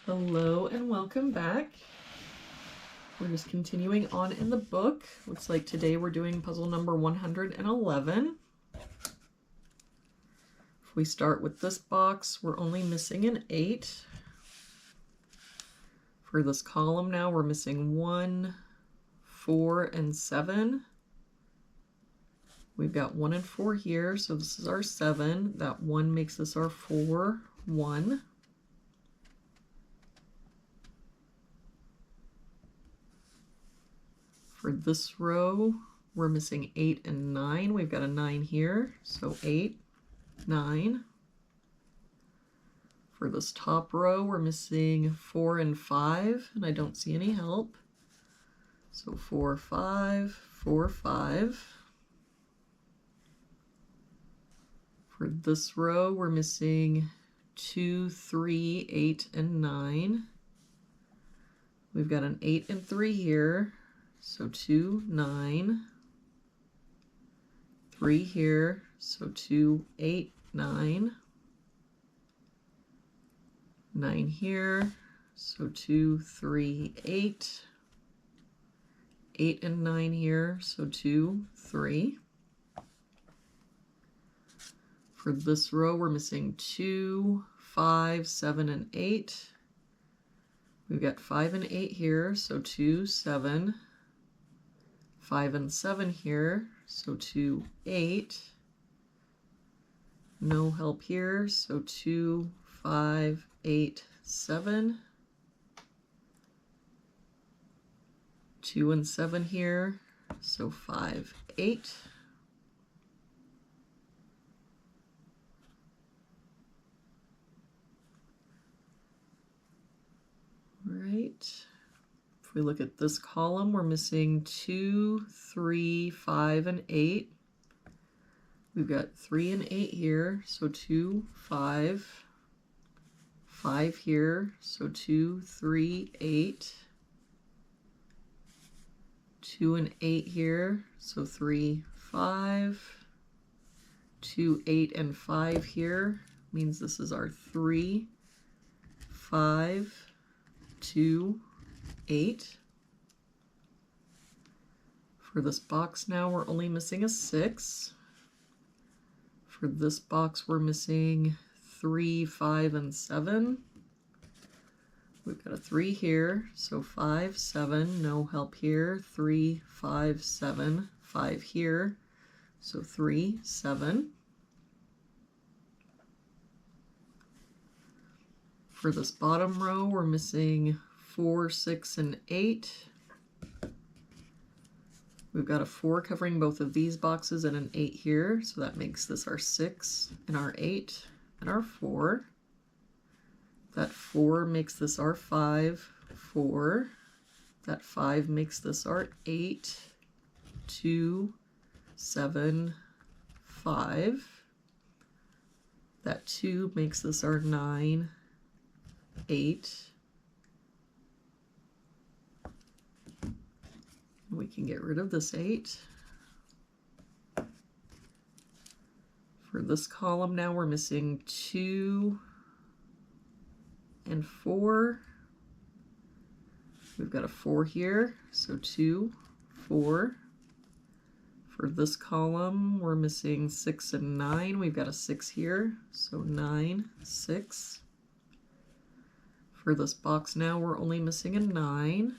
Hello and welcome back. We're just continuing on in the book. Looks like today we're doing puzzle number 111. If we start with this box, we're only missing an 8. For this column now, we're missing 1, 4, and 7. We've got 1 and 4 here, so this is our 7. That 1 makes this our 4, 1. For this row, we're missing 8 and 9. We've got a 9 here, so 8, 9. For this top row, we're missing 4 and 5, and I don't see any help. So 4, 5, 4, 5. For this row, we're missing 2, 3, 8, and 9. We've got an 8 and 3 here. So 2, 9, 3 here, so 2, 8, 9, 9 here, so 2, 3, 8, 8 and 9 here, so 2, 3. For this row, we're missing 2, 5, 7, and 8. We've got 5 and 8 here, so 2, 7. 5 and 7 here, so 2, 8. No help here, so 2, 5, 8, 7. 2 and 7 here, so 5, 8. Right. If we look at this column, we're missing 2, 3, 5, and 8. We've got 3 and 8 here, so 2, 5. 5 here, so 2, 3, 8. 2 and 8 here, so 3, 5. 2, 8, and 5 here means this is our 3, 5, 2, 8. For this box now, we're only missing a 6. For this box, we're missing 3, 5, and 7. We've got a 3 here, so 5, 7, no help here. 3, 5, 7, 5 here, so 3, 7. For this bottom row, we're missing 4, 6, and 8. We've got a 4 covering both of these boxes and an 8 here, so that makes this our 6 and our 8 and our 4. That 4 makes this our 5, 4. That 5 makes this our 8, 2, 7, 5. That 2 makes this our 9, 8. We can get rid of this 8. For this column now, we're missing 2 and 4. We've got a 4 here, so 2, 4. For this column, we're missing 6 and 9. We've got a 6 here, so 9, 6. For this box now, we're only missing a 9.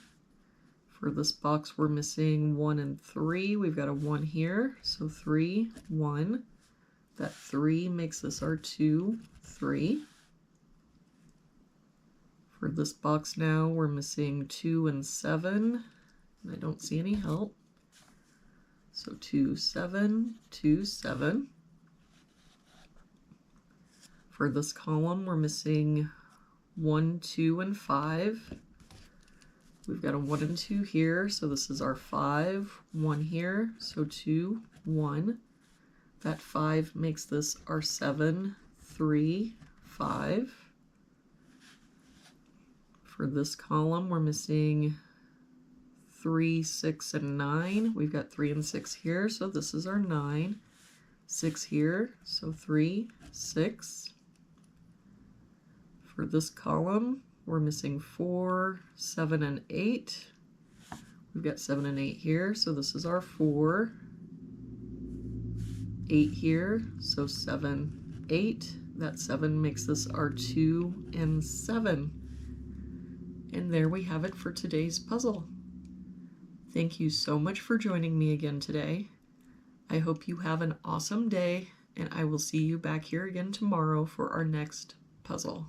For this box, we're missing 1 and 3. We've got a 1 here, so 3, 1. That 3 makes this our 2, 3. For this box now, we're missing 2 and 7. And I don't see any help. So 2, 7, 2, 7. For this column, we're missing 1, 2, and 5. We've got a 1 and 2 here, so this is our 5, 1 here, so 2, 1. That 5 makes this our 7, 3, 5. For this column, we're missing 3, 6, and 9. We've got 3 and 6 here, so this is our 9. 6 here, so 3, 6. For this column, we're missing 4, 7, and 8. We've got 7 and 8 here, so this is our 4. 8 here, so 7, 8. That 7 makes this our 2 and 7. And there we have it for today's puzzle. Thank you so much for joining me again today. I hope you have an awesome day, and I will see you back here again tomorrow for our next puzzle.